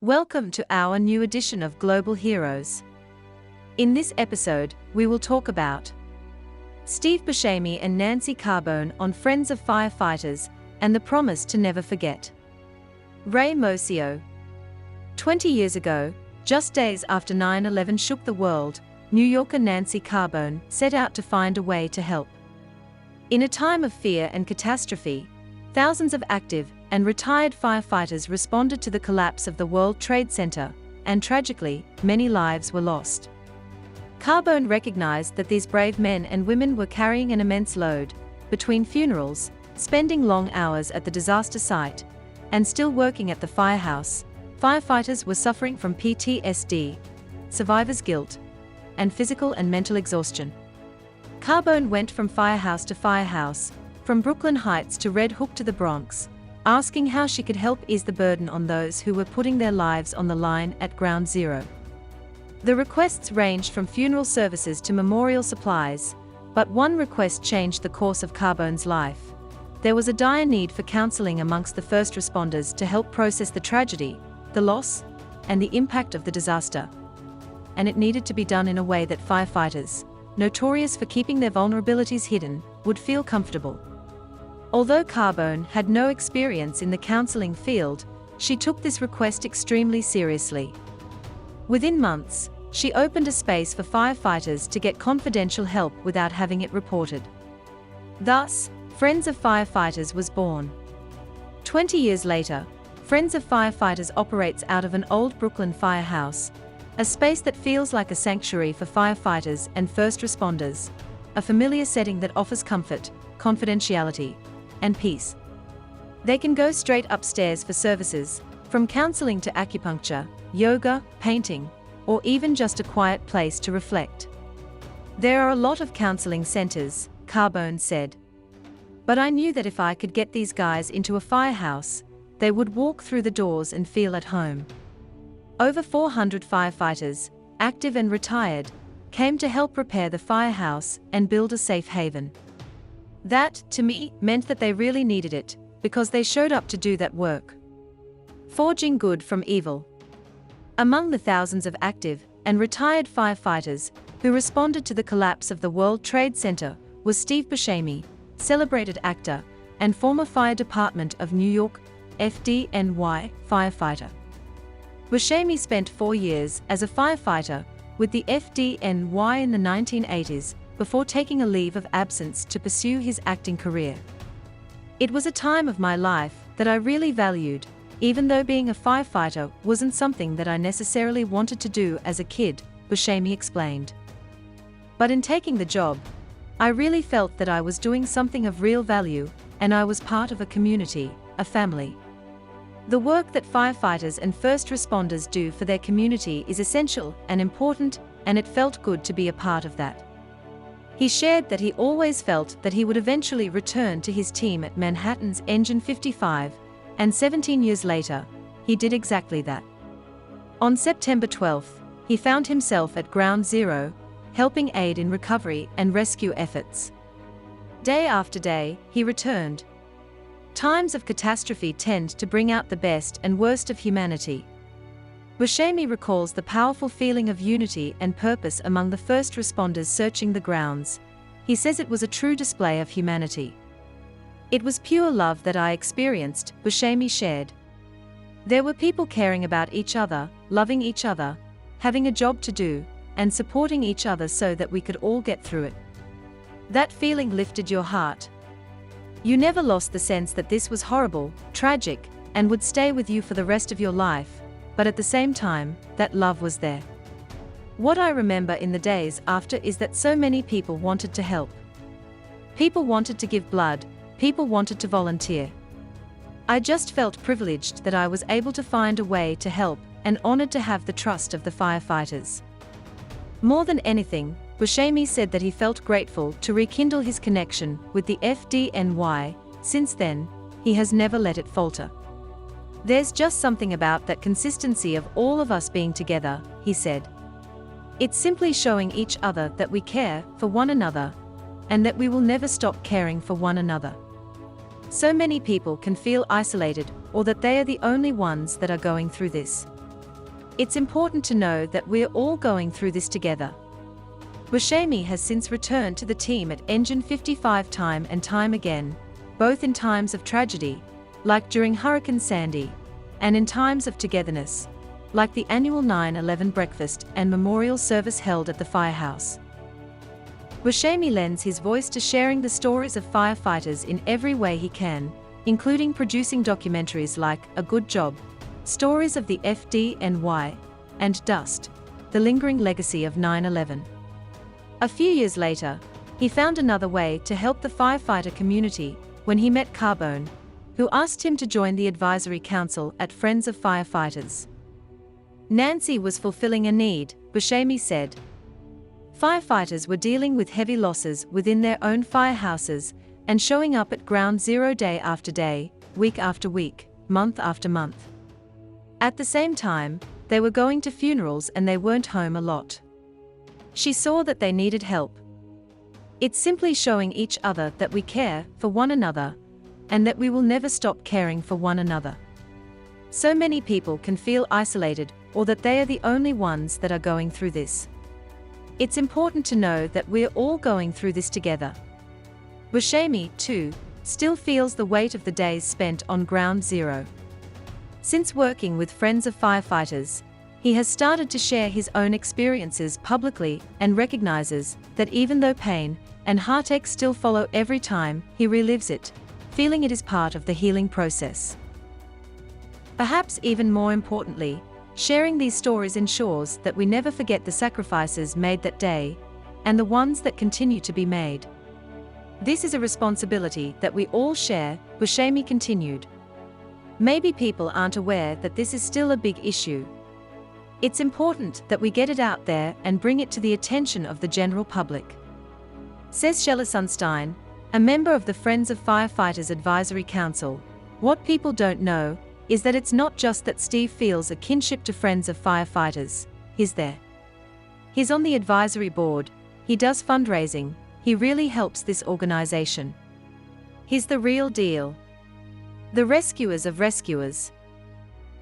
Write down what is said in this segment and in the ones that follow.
Welcome to our new edition of Global Heroes. In this episode, we will talk about Steve Buscemi and Nancy Carbone on Friends of Firefighters and the promise to never forget. Ray Mocio. 20 years ago, just days after 9/11 shook the world, New Yorker Nancy Carbone set out to find a way to help. In a time of fear and catastrophe, thousands of active and retired firefighters responded to the collapse of the World Trade Center, and tragically, many lives were lost. Carbone recognized that these brave men and women were carrying an immense load, between funerals, spending long hours at the disaster site, and still working at the firehouse. Firefighters were suffering from PTSD, survivor's guilt, and physical and mental exhaustion. Carbone went from firehouse to firehouse, from Brooklyn Heights to Red Hook to the Bronx, asking how she could help ease the burden on those who were putting their lives on the line at Ground Zero. The requests ranged from funeral services to memorial supplies, but one request changed the course of Carbone's life. There was a dire need for counseling amongst the first responders to help process the tragedy, the loss, and the impact of the disaster. And it needed to be done in a way that firefighters, notorious for keeping their vulnerabilities hidden, would feel comfortable. Although Carbone had no experience in the counseling field, she took this request extremely seriously. Within months, she opened a space for firefighters to get confidential help without having it reported. Thus, Friends of Firefighters was born. 20 years later, Friends of Firefighters operates out of an old Brooklyn firehouse, a space that feels like a sanctuary for firefighters and first responders, a familiar setting that offers comfort, confidentiality, and peace. They can go straight upstairs for services, from counseling to acupuncture, yoga, painting, or even just a quiet place to reflect. There are a lot of counseling centers, Carbone said. But I knew that if I could get these guys into a firehouse, they would walk through the doors and feel at home. Over 400 firefighters, active and retired, came to help repair the firehouse and build a safe haven. That, to me, meant that they really needed it, because they showed up to do that work. Forging good from evil. Among the thousands of active and retired firefighters who responded to the collapse of the World Trade Center was Steve Buscemi, celebrated actor and former Fire Department of New York, FDNY, firefighter. Buscemi spent 4 years as a firefighter with the FDNY in the 1980s, before taking a leave of absence to pursue his acting career. It was a time of my life that I really valued, even though being a firefighter wasn't something that I necessarily wanted to do as a kid, Buscemi explained. But in taking the job, I really felt that I was doing something of real value, and I was part of a community, a family. The work that firefighters and first responders do for their community is essential and important, and it felt good to be a part of that. He shared that he always felt that he would eventually return to his team at Manhattan's Engine 55, and 17 years later, he did exactly that. On September 12, he found himself at Ground Zero, helping aid in recovery and rescue efforts. Day after day, he returned. Times of catastrophe tend to bring out the best and worst of humanity. Buscemi recalls the powerful feeling of unity and purpose among the first responders searching the grounds. He says it was a true display of humanity. It was pure love that I experienced, Buscemi shared. There were people caring about each other, loving each other, having a job to do, and supporting each other so that we could all get through it. That feeling lifted your heart. You never lost the sense that this was horrible, tragic, and would stay with you for the rest of your life. But at the same time, that love was there. What I remember in the days after is that so many people wanted to help. People wanted to give blood, people wanted to volunteer. I just felt privileged that I was able to find a way to help, and honored to have the trust of the firefighters. More than anything, Buscemi said that he felt grateful to rekindle his connection with the FDNY. Since then, he has never let it falter. There's just something about that consistency of all of us being together, he said. It's simply showing each other that we care for one another, and that we will never stop caring for one another. So many people can feel isolated, or that they are the only ones that are going through this. It's important to know that we're all going through this together. Buscemi has since returned to the team at Engine 55 time and time again, both in times of tragedy, like during Hurricane Sandy, and in times of togetherness, like the annual 9/11 breakfast and memorial service held at the firehouse. Buscemi lends his voice to sharing the stories of firefighters in every way he can, including producing documentaries like A Good Job, Stories of the FDNY, and Dust, The Lingering Legacy of 9/11. A few years later, he found another way to help the firefighter community when he met Carbone, who asked him to join the advisory council at Friends of Firefighters. Nancy was fulfilling a need, Buscemi said. Firefighters were dealing with heavy losses within their own firehouses and showing up at ground zero day after day, week after week, month after month. At the same time, they were going to funerals and they weren't home a lot. She saw that they needed help. It's simply showing each other that we care for one another and that we will never stop caring for one another. So many people can feel isolated or that they are the only ones that are going through this. It's important to know that we're all going through this together. Buscemi, too, still feels the weight of the days spent on ground zero. Since working with Friends of Firefighters, he has started to share his own experiences publicly and recognizes that even though pain and heartache still follow every time he relives it, feeling it is part of the healing process. Perhaps even more importantly, sharing these stories ensures that we never forget the sacrifices made that day, and the ones that continue to be made. This is a responsibility that we all share, Buscemi continued. Maybe people aren't aware that this is still a big issue. It's important that we get it out there and bring it to the attention of the general public. Says Sheila Sunstein, a member of the Friends of Firefighters Advisory Council, what people don't know is that it's not just that Steve feels a kinship to Friends of Firefighters, he's there. He's on the advisory board, he does fundraising, he really helps this organization. He's the real deal. The rescuers of rescuers.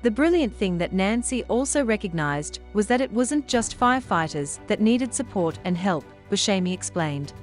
The brilliant thing that Nancy also recognized was that it wasn't just firefighters that needed support and help, Buscemi explained.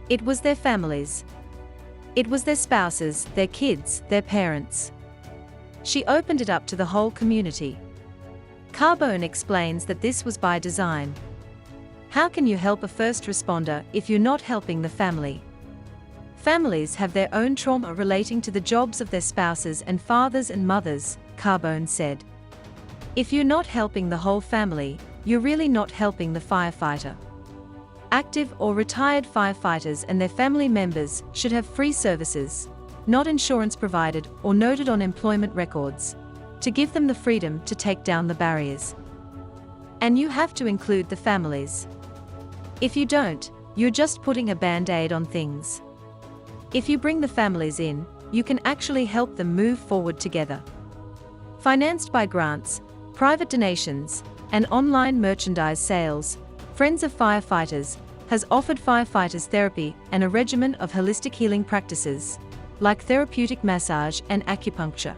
It was their families. It was their spouses, their kids, their parents. She opened it up to the whole community. Carbone explains that this was by design. How can you help a first responder if you're not helping the family? Families have their own trauma relating to the jobs of their spouses and fathers and mothers, Carbone said. If you're not helping the whole family, you're really not helping the firefighter. Active or retired firefighters and their family members should have free services, not insurance provided or noted on employment records, to give them the freedom to take down the barriers. And you have to include the families. If you don't, you're just putting a band-aid on things. If you bring the families in, you can actually help them move forward together. Financed by grants, private donations, and online merchandise sales, Friends of Firefighters has offered firefighters therapy and a regimen of holistic healing practices, like therapeutic massage and acupuncture.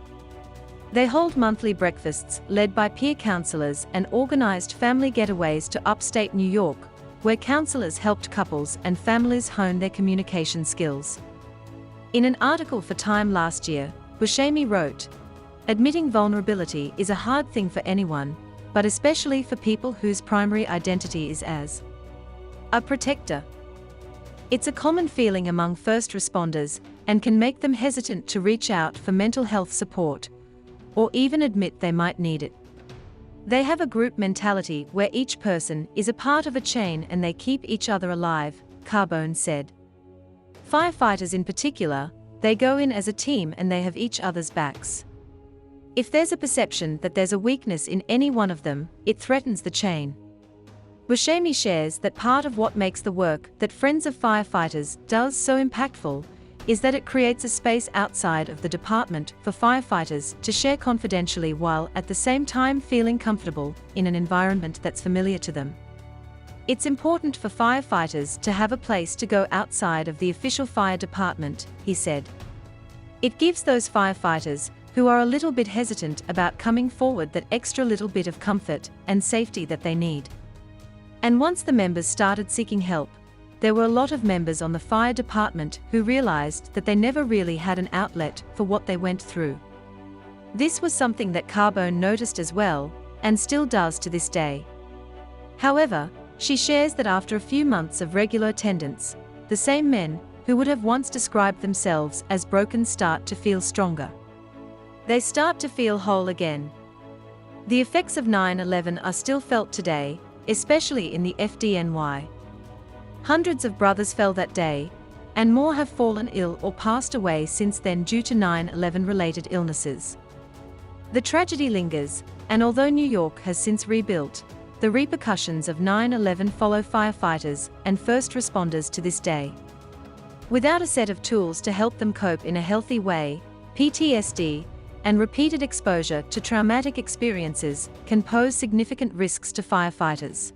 They hold monthly breakfasts led by peer counselors and organized family getaways to upstate New York, where counselors helped couples and families hone their communication skills. In an article for Time last year, Buscemi wrote, "Admitting vulnerability is a hard thing for anyone, but especially for people whose primary identity is as a protector. It's a common feeling among first responders and can make them hesitant to reach out for mental health support, or even admit they might need it. They have a group mentality where each person is a part of a chain and they keep each other alive," Carbone said. Firefighters in particular, they go in as a team and they have each other's backs. If there's a perception that there's a weakness in any one of them, it threatens the chain. Buscemi shares that part of what makes the work that Friends of Firefighters does so impactful is that it creates a space outside of the department for firefighters to share confidentially while at the same time feeling comfortable in an environment that's familiar to them. It's important for firefighters to have a place to go outside of the official fire department, he said. It gives those firefighters who are a little bit hesitant about coming forward that extra little bit of comfort and safety that they need. And once the members started seeking help, there were a lot of members on the fire department who realized that they never really had an outlet for what they went through. This was something that Carbone noticed as well, and still does to this day. However, she shares that after a few months of regular attendance, the same men who would have once described themselves as broken start to feel stronger. They start to feel whole again. The effects of 9/11 are still felt today, especially in the FDNY. Hundreds of brothers fell that day, and more have fallen ill or passed away since then due to 9/11 related illnesses. The tragedy lingers, and although New York has since rebuilt, the repercussions of 9/11 follow firefighters and first responders to this day. Without a set of tools to help them cope in a healthy way, PTSD and repeated exposure to traumatic experiences can pose significant risks to firefighters.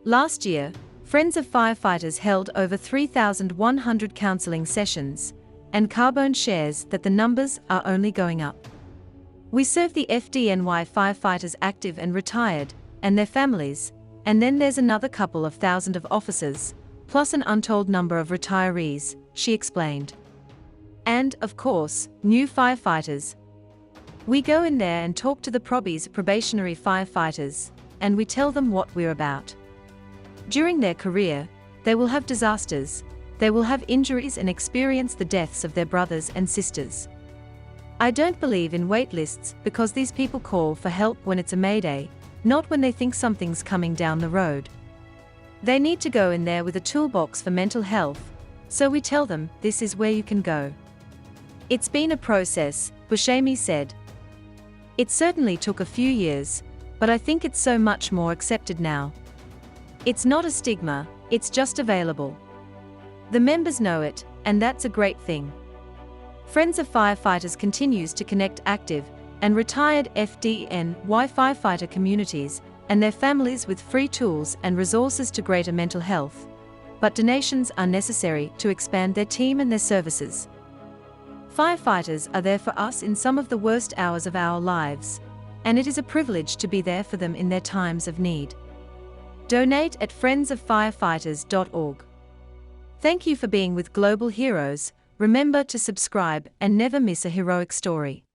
Last year, Friends of Firefighters held over 3,100 counseling sessions, and Carbone shares that the numbers are only going up. We serve the FDNY firefighters active and retired, and their families, and then there's another couple of thousand of officers, plus an untold number of retirees, she explained. And, of course, new firefighters. We go in there and talk to the probationary firefighters, and we tell them what we're about. During their career, they will have disasters, they will have injuries and experience the deaths of their brothers and sisters. I don't believe in wait lists because these people call for help when it's a mayday, not when they think something's coming down the road. They need to go in there with a toolbox for mental health, so we tell them this is where you can go. It's been a process, Buscemi said. It certainly took a few years, but I think it's so much more accepted now. It's not a stigma, it's just available. The members know it, and that's a great thing. Friends of Firefighters continues to connect active and retired FDNY firefighter communities and their families with free tools and resources to greater mental health, but donations are necessary to expand their team and their services. Firefighters are there for us in some of the worst hours of our lives, and it is a privilege to be there for them in their times of need. Donate at friendsoffirefighters.org. Thank you for being with Global Heroes. Remember to subscribe and never miss a heroic story.